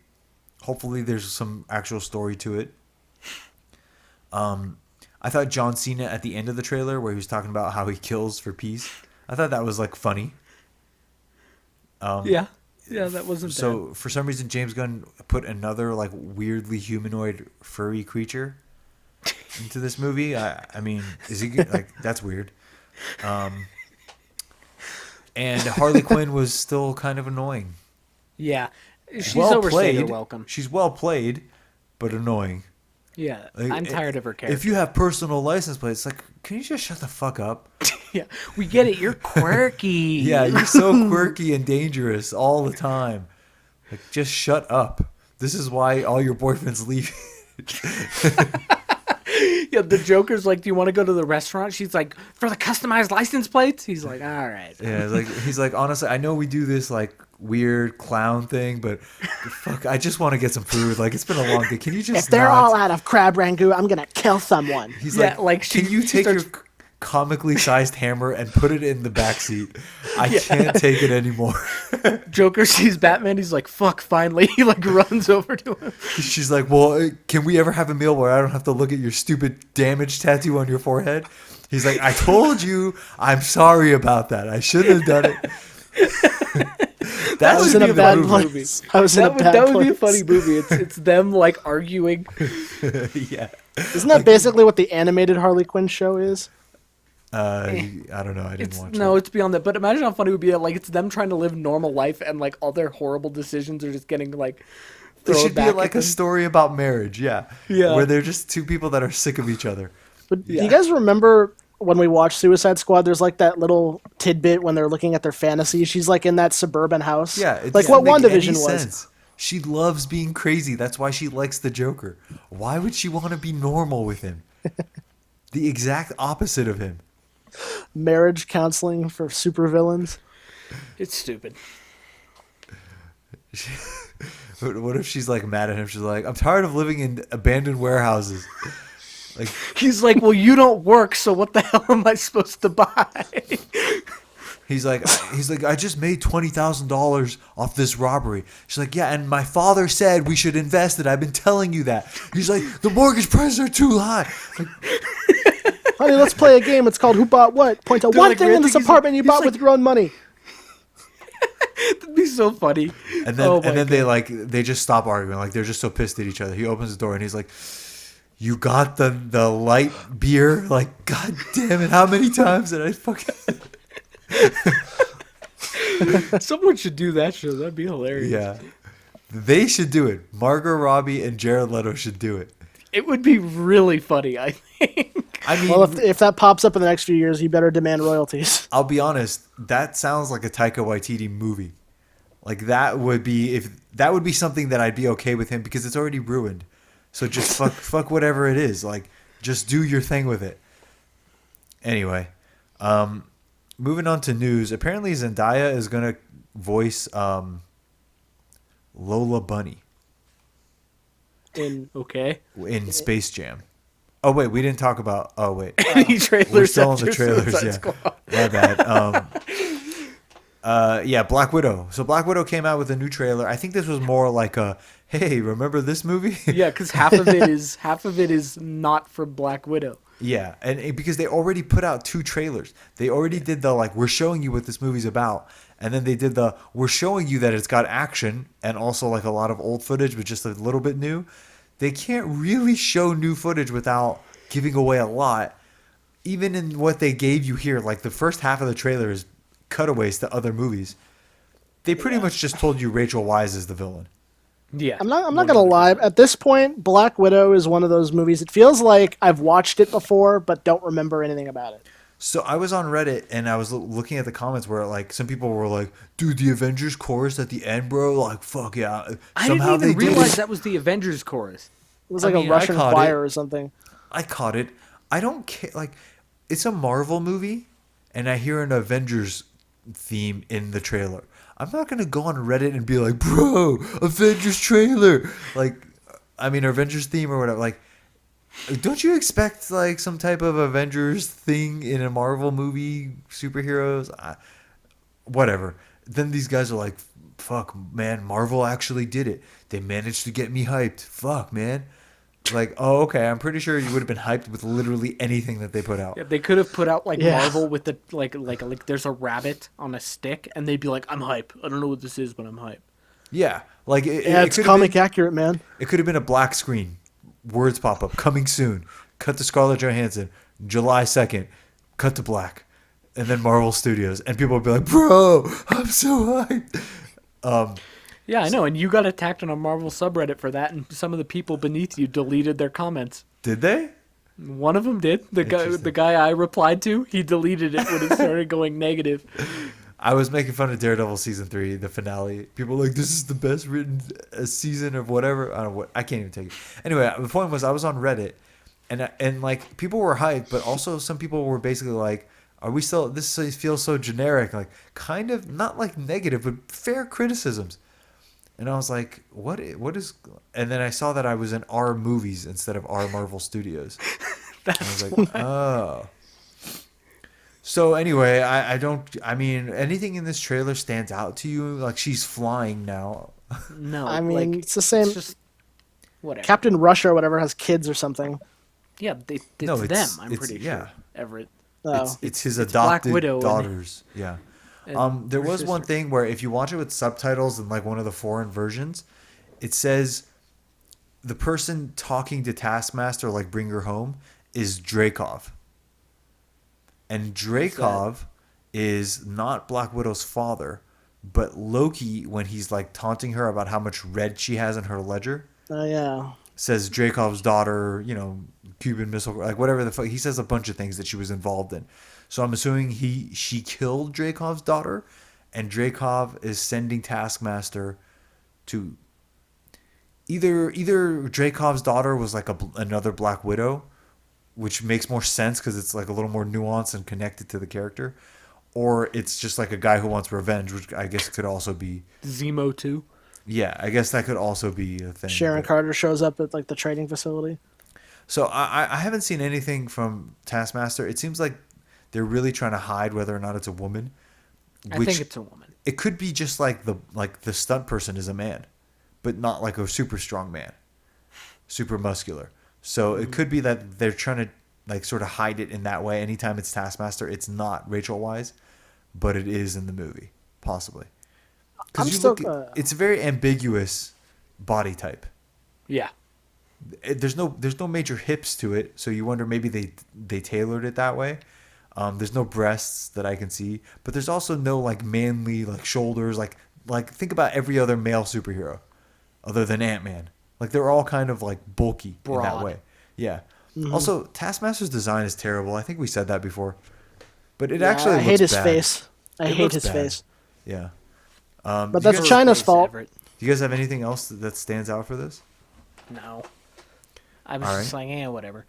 Hopefully there's some actual story to it. I thought John Cena at the end of the trailer, where he was talking about how he kills for peace, I thought that was like funny. Yeah, that wasn't So for some reason, James Gunn put another like weirdly humanoid furry creature into this movie. I mean, is he like, that's weird. And Harley Quinn was still kind of annoying. Yeah, she's Well overstayed her played. welcome. She's well played, but annoying. Yeah, Like, I'm tired of her character. If you have personal license plates, like, can you just shut the fuck up? Yeah, we get it. You're quirky. Yeah, you're so quirky and dangerous all the time. Like, just shut up. This is why all your boyfriends leave. Yeah, the Joker's like, "Do you want to go to the restaurant?" She's like, "For the customized license plates." He's like, "All right." Yeah, like, he's like, honestly, I know we do this like weird clown thing, but fuck, I just want to get some food. Like, it's been a long day. Can you just If they're not? all out of crab rangoon, I'm gonna kill someone. He's Yeah, like, can you she take your starts- comically sized hammer and put it in the back seat? I can't take it anymore. Joker sees Batman. He's like, "Fuck!" Finally, he like runs over to him. She's like, well, can we ever have a meal where I don't have to look at your stupid damage tattoo on your forehead? He's like, I told you, I'm sorry about that. I shouldn't have done it. I was should in be a the bad movie. place. I was in a bad That would be a place. funny movie. It's them like arguing. Yeah. Isn't that basically what the animated Harley Quinn show is? I don't know. I didn't It's watch no, it. it's beyond that. But imagine how funny it would be. Like, it's them trying to live normal life, and like all their horrible decisions are just getting like. It thrown should be back like at a them. story about marriage. Yeah. Yeah. Where they're just two people that are sick of each other. But do Yeah. you guys remember when we watched Suicide Squad? There's like that little tidbit when they're looking at their fantasy. She's like in that suburban house. Yeah. It like doesn't what make any WandaVision was. sense. She loves being crazy. That's why she likes the Joker. Why would she want to be normal with him? The exact opposite of him. Marriage counseling for supervillains. It's stupid. What if she's like mad at him? She's like, I'm tired of living in abandoned warehouses. Like, He's like, "Well, you don't work, so what the hell am I supposed to buy?" he's like, I just made $20,000 off this robbery. She's like, yeah, and my father said we should invest it. I've been telling you that. He's like, the mortgage prices are too high. Like, Honey, let's play a game. It's called Who Bought What? Point to They're one like, thing in this he's- apartment you he's bought like- with your own money. It'd be so funny. and then Oh my they just stop arguing. Like, they're just so pissed at each other. He opens the door and he's like, you got the light beer? Like, god damn it, how many times did I fucking... Someone should do that show. That'd be hilarious. Yeah. They should do it. Margot Robbie and Jared Leto should do it. It would be really funny, I think. I mean, Well, if that pops up in the next few years, you better demand royalties. I'll be honest, that sounds like a Taika Waititi movie. Like, that would be something that I'd be okay with him, because it's already ruined. So just fuck whatever it is. Like, just do your thing with it. Anyway, moving on to news. Apparently Zendaya is gonna voice Lola Bunny Okay. in Space Jam. Oh wait, we didn't talk about. Oh wait, Any trailers? we're still on the after trailers. Suicide Yeah, Squad? my bad. Yeah, Black Widow. So Black Widow came out with a new trailer. I think this was more like a, hey, remember this movie? Yeah, because half of it is not for Black Widow. Yeah, and because they already put out 2 trailers. They already did the, like, we're showing you what this movie's about. And then they did the, we're showing you that it's got action and also like a lot of old footage, but just a little bit new. They can't really show new footage without giving away a lot. Even in what they gave you here, like the first half of the trailer is cutaways to other movies. They pretty much just told you Rachel Weisz is the villain. Yeah. I'm not gonna lie. At this point, Black Widow is one of those movies. It feels like I've watched it before, but don't remember anything about it. So I was on Reddit and I was looking at the comments where like some people were like, "Dude, the Avengers chorus at the end, bro, like fuck yeah." I Somehow didn't even they did realize it. that was the Avengers chorus. It was I like mean, a I Russian caught choir it. or something. I caught it. I don't care. Like, it's a Marvel movie, and I hear an Avengers theme in the trailer. I'm not gonna go on Reddit and be like, "Bro, Avengers trailer!" Like, I mean, Avengers theme or whatever. Like, don't you expect like some type of Avengers thing in a Marvel movie, superheroes? Whatever. Then these guys are like, "Fuck, man, Marvel actually did it. They managed to get me hyped. Fuck, man." Like, oh, okay. I'm pretty sure you would have been hyped with literally anything that they put out. Yeah, they could have put out like Yeah. Marvel with the like there's a rabbit on a stick, and they'd be like, "I'm hype. I don't know what this is, but I'm hype." Yeah, like Yeah, it's could have comic been, accurate, man. it could have been a black screen, words pop up, coming soon, cut to Scarlett Johansson, July 2nd, cut to black, and then Marvel Studios, and people would be like, "Bro, I'm so hyped." Yeah, I know, and you got attacked on a Marvel subreddit for that, and some of the people beneath you deleted their comments. Did they? One of them did. Interesting. The guy I replied to, he deleted it when it started going negative. I was making fun of Daredevil season 3, the finale. People were like, "This is the best written season of whatever." I don't know what. I can't even take it. Anyway, the point was, I was on Reddit, and like people were hyped, but also some people were basically like, "Are we still? This feels so generic." Like, kind of not like negative, but fair criticisms. And I was like, "What? What is?" And then I saw that I was in R Movies instead of R Marvel Studios. And I was like, "Oh." So anyway, I don't. I mean, anything in this trailer stands out to you? Like, she's flying now. No, I mean, like, it's the same. It's just whatever. Captain Russia or whatever has kids or something. Yeah, it's No, them. it's- I'm it's- pretty yeah. sure. Everett. Oh. It's his it's Black adopted Widow and- daughters. Yeah. and There her was one sister. thing where if you watch it with subtitles in like one of the foreign versions, it says the person talking to Taskmaster, like bring her home, is Dreykov. And Dreykov is not Black Widow's father, but Loki, when he's like taunting her about how much red she has in her ledger, Oh yeah. says Dreykov's daughter, you know, Cuban Missile, like whatever the fuck. He says a bunch of things that she was involved in. So I'm assuming she killed Dreykov's daughter, and Dreykov is sending Taskmaster to either Dreykov's daughter was like another Black Widow, which makes more sense because it's like a little more nuanced and connected to the character, or it's just like a guy who wants revenge, which I guess could also be. Zemo 2. Yeah, I guess that could also be a thing. Sharon but- Carter shows up at like the trading facility. So I haven't seen anything from Taskmaster. It seems like they're really trying to hide whether or not it's a woman. I think it's a woman. It could be just like the stunt person is a man, but not like a super strong man, super muscular. So it could be that they're trying to like sort of hide it in that way. Anytime it's Taskmaster, it's not Rachel Weisz, but it is in the movie, possibly. I'm Because you still, look, it's a very ambiguous body type. Yeah. There's no major hips to it, so you wonder maybe they tailored it that way. There's no breasts that I can see, but there's also no like manly like shoulders. Like think about every other male superhero, other than Ant-Man. Like they're all kind of like bulky in that Broad. way. Yeah. Mm-hmm. Also, Taskmaster's design is terrible. I think we said that before, but it Yeah, actually I looks hate his bad. face. I It hate looks his bad. face. Yeah. But do you that's guys- China's Face, fault. Everett. Do you guys have anything else that stands out for this? No. I was All just right. like, whatever.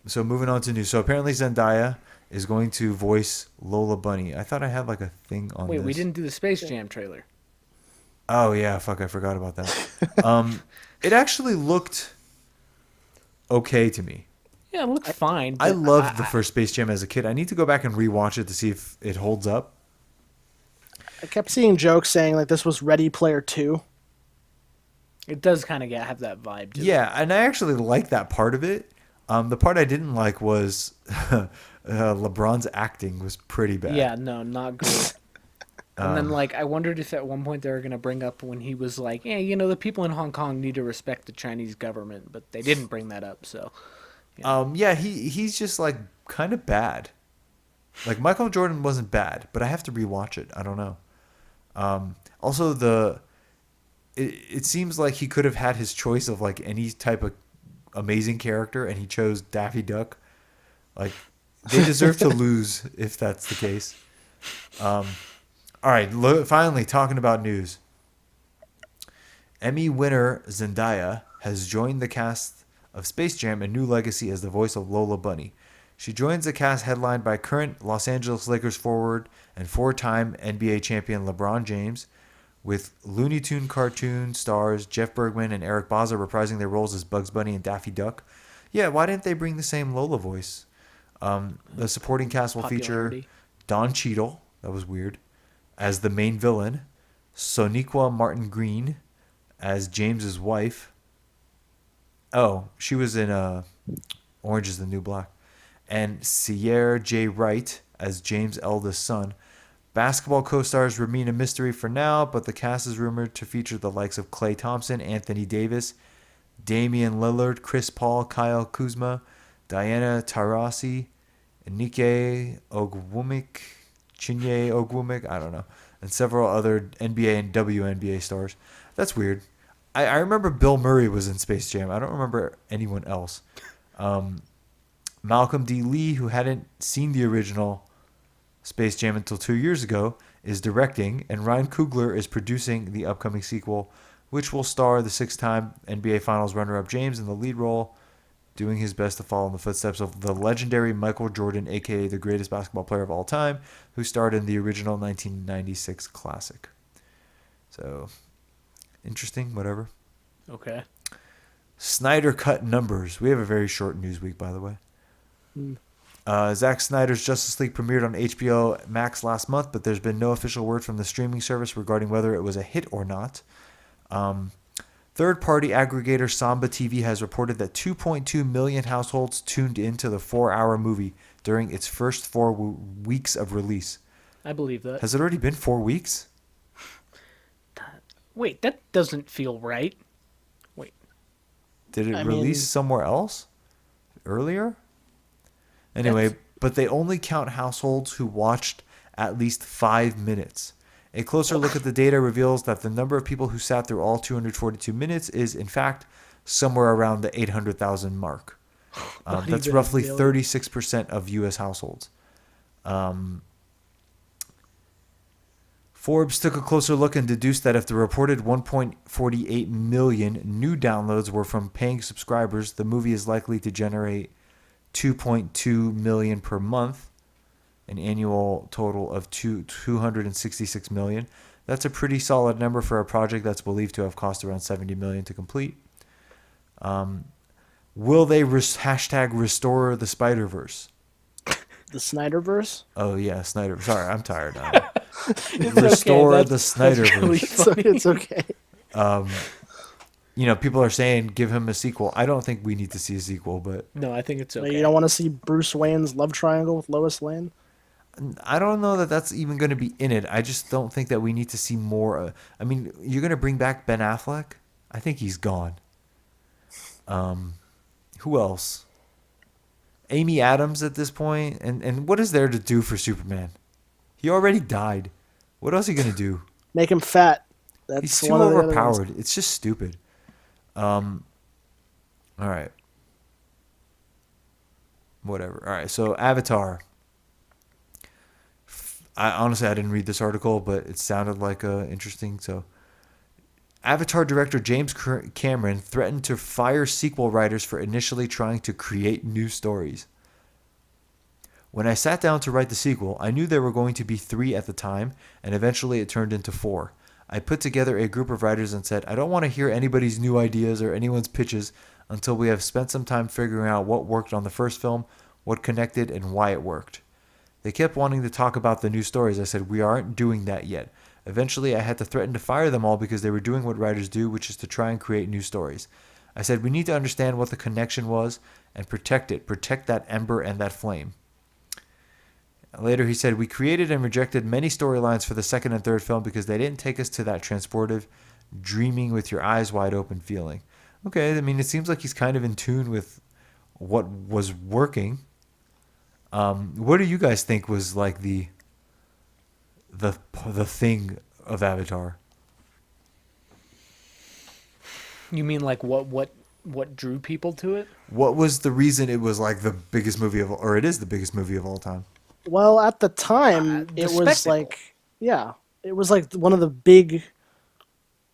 So moving on to news. So apparently Zendaya is going to voice Lola Bunny. I thought I had like a thing on Wait, this. we didn't do the Space Jam trailer. Oh yeah, fuck, I forgot about that. It actually looked okay to me. Yeah, it looked fine. I but loved the first Space Jam as a kid. I need to go back and rewatch it to see if it holds up. I kept seeing jokes saying like this was Ready Player 2. It does kind of have that vibe to it. Yeah, and I actually liked that part of it. The part I didn't like was LeBron's acting was pretty bad. Yeah, no, not good. And then, like, I wondered if at one point they were going to bring up when he was like, yeah, the people in Hong Kong need to respect the Chinese government, but they didn't bring that up, so. Yeah, he's just like kind of bad. Like Michael Jordan wasn't bad, but I have to rewatch it. I don't know. Also, it seems like he could have had his choice of like any type of amazing character, and he chose Daffy Duck. Like they deserve to lose if that's the case. All right, finally talking about news. Emmy winner Zendaya has joined the cast of Space Jam: A New Legacy as the voice of Lola Bunny. She joins the cast headlined by current Los Angeles Lakers forward and four-time NBA champion LeBron James, with Looney Tune cartoon stars Jeff Bergman and Eric Bauza reprising their roles as Bugs Bunny and Daffy Duck. Yeah, why didn't they bring the same Lola voice? The supporting cast will feature Popularity. Don Cheadle, that was weird, as the main villain, Sonequa Martin Green as James's wife. Oh, she was in Orange is the New Black. And Sierra J. Wright as James' eldest son. Basketball co-stars remain a mystery for now, but the cast is rumored to feature the likes of Klay Thompson, Anthony Davis, Damian Lillard, Chris Paul, Kyle Kuzma, Diana Taurasi, Nike Ogwumik, Chinye Ogwumik, I don't know, and several other NBA and WNBA stars. That's weird. I remember Bill Murray was in Space Jam. I don't remember anyone else. Malcolm D. Lee, who hadn't seen the original Space Jam until 2 years ago, is directing, and Ryan Coogler is producing the upcoming sequel, which will star the six-time NBA Finals runner-up James in the lead role, doing his best to follow in the footsteps of the legendary Michael Jordan, a.k.a. the greatest basketball player of all time, who starred in the original 1996 classic. So, interesting, whatever. Okay. Snyder Cut Numbers. We have a very short news week, by the way. Zack Snyder's Justice League premiered on HBO Max last month, but there's been no official word from the streaming service regarding whether it was a hit or not. Third-party aggregator Samba TV has reported that 2.2 million households tuned into the 4-hour movie during its first 4 weeks of release. I believe that. Has it already been 4 weeks? Wait, that doesn't feel right. Wait. Did it I release mean- somewhere else earlier? Anyway, but they only count households who watched at least 5 minutes. A closer look at the data reveals that the number of people who sat through all 242 minutes is, in fact, somewhere around the 800,000 mark. That's even a roughly million. 36% of U.S. households. Forbes took a closer look and deduced that if the reported 1.48 million new downloads were from paying subscribers, the movie is likely to generate 2.2 million per month, an annual total of 266 million. That's a pretty solid number for a project that's believed to have cost around 70 million to complete. Will they hashtag restore the Spider-Verse? The Snyderverse? Oh yeah, Snyder. Sorry, I'm tired now. It's Restore okay. the That's Snyderverse. really funny. It's okay. People are saying give him a sequel. I don't think we need to see a sequel, but No, I think it's okay. You don't want to see Bruce Wayne's love triangle with Lois Lane? I don't know that that's even going to be in it. I just don't think that we need to see more. You're going to bring back Ben Affleck? I think he's gone. Who else? Amy Adams at this point? And what is there to do for Superman? He already died. What else are you going to do? Make him fat. That's He's too one of the other ones. overpowered. It's just stupid. All right. Whatever. All right. So Avatar. I didn't read this article, but it sounded like interesting. So Avatar director James Cameron threatened to fire sequel writers for initially trying to create new stories. When I sat down to write the sequel, I knew there were going to be 3 at the time, and eventually it turned into 4. I put together a group of writers and said, I don't want to hear anybody's new ideas or anyone's pitches until we have spent some time figuring out what worked on the first film, what connected, and why it worked. They kept wanting to talk about the new stories. I said, we aren't doing that yet. Eventually, I had to threaten to fire them all because they were doing what writers do, which is to try and create new stories. I said, we need to understand what the connection was and protect it. Protect that ember and that flame. Later, he said, we created and rejected many storylines for the second and third film because they didn't take us to that transportive, dreaming with your eyes wide open feeling. Okay, it seems like he's kind of in tune with what was working. What do you guys think was like the thing of Avatar? You mean like what drew people to it? What was the reason it was like the biggest movie or it is the biggest movie of all time? Well, at the time, The it was spectacle. it was like one of the big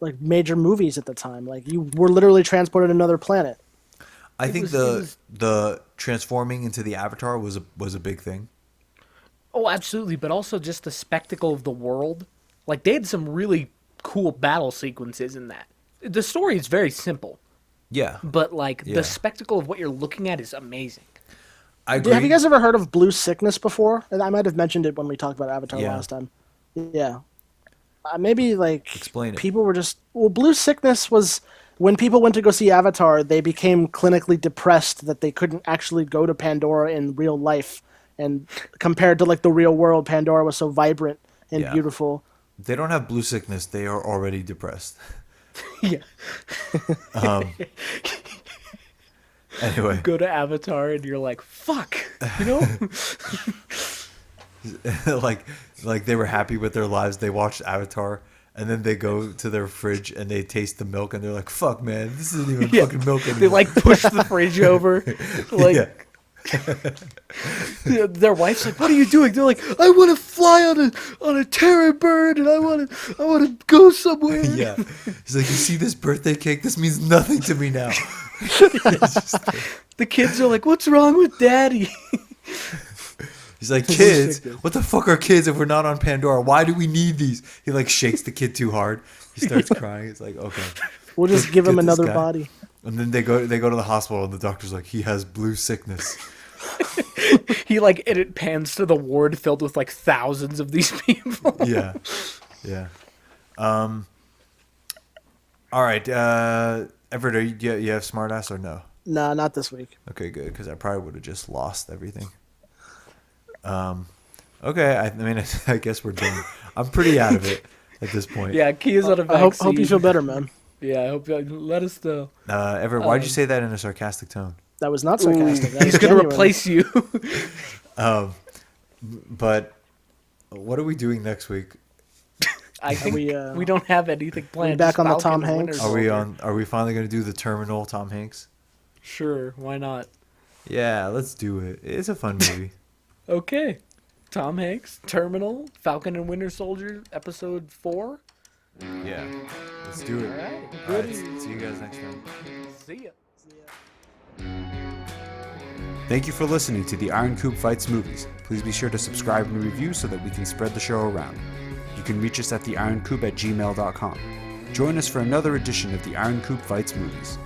like major movies at the time. Like you were literally transported to another planet. I think was- the transforming into the Avatar was a big thing. Oh, absolutely, but also just the spectacle of the world. Like they had some really cool battle sequences in that. The story is very simple, Yeah, but like Yeah. the spectacle of what you're looking at is amazing. I agree. Have you guys ever heard of blue sickness before? And I might have mentioned it when we talked about Avatar Yeah. last time. Yeah. Maybe like Explain it. people were just blue sickness was when people went to go see Avatar, they became clinically depressed that they couldn't actually go to Pandora in real life, and compared to like the real world, Pandora was so vibrant and Yeah. beautiful. They don't have blue sickness. They are already depressed. Yeah, Anyway, go to Avatar and you're like, fuck, you know? like they were happy with their lives. They watched Avatar, and then they go to their fridge and they taste the milk, and they're like, "Fuck, man, this isn't even Yeah. fucking milk anymore." They like push the fridge over, like. Yeah. Their wife's like, "What are you doing?" They're like, "I want to fly on a terror bird, and I want to go somewhere." Yeah. He's like, "You see this birthday cake? This means nothing to me now." The kids are like, "What's wrong with Daddy?" He's like, "Kids? sickness. What the fuck are kids if we're not on Pandora? Why do we need these?" He like shakes the kid too hard. He starts crying. It's like, okay. We'll just give him Get this another guy. body. And then they go to the hospital, and the doctor's like, "He has blue sickness." He like, and it pans to the ward filled with like thousands of these people. Yeah. Yeah. All right. Everett, you have smartass or no? Nah, not this week. Okay, good, because I probably would have just lost everything. Okay, I mean, I guess we're done. I'm pretty out of it at this point. Yeah, Key is on a I vaccine. hope you feel better, man. Yeah, I hope you let us know. Everett, why'd you say that in a sarcastic tone? That was not sarcastic. That He's was gonna genuine. replace you. But what are we doing next week? I think we, we don't have anything planned. back Just on the Falcon Tom and Winter Hanks? Are we Soldier. on? Are we finally going to do the Terminal Tom Hanks? Sure, why not? Yeah, let's do it. It's a fun movie. Okay. Tom Hanks, Terminal, Falcon and Winter Soldier, episode 4. Yeah, let's do it. All right. All right, see you guys next time. See ya. Thank you for listening to the Iron Coop Fights Movies. Please be sure to subscribe and review so that we can spread the show around. You can reach us at theironcoop@gmail.com. Join us for another edition of the Iron Coop Fights Movies.